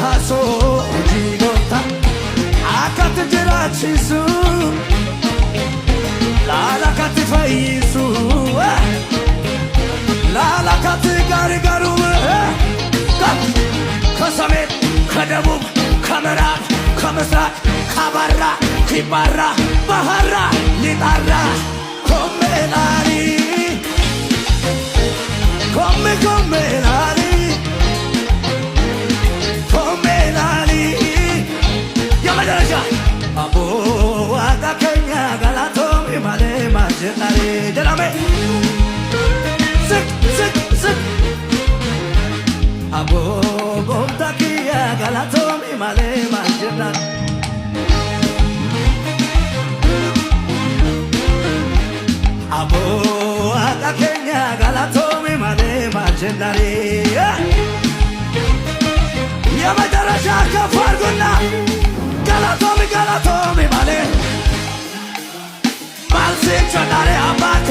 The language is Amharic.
haso jigota akat jirachisu lala kat faisu lala kat gargaru ከሰሜን ከደቡብ ከምዕራብ ከምስራቅ ካባራ ኪባራ ባህራ ሊጣራ ኮሜላኒ ኮሜላኒ ኮሜላኒ የመደረጃ አቦ ዋጋከኛ ጋላቶ ማሌ ማጀናሪ ጀናሜ ዝቅ ዝቅ ዝቅ አቦ ጎምታኪያ ጋላቶ ማሌ ማጀናሪ አቦ ዋጋከኛ ጋላቶ ማሌ ማጀናሪ የመጨረሻ ከፍ አድርጉና ጋላቶ ማሌ ማልሴ ቸናሬ አባኮ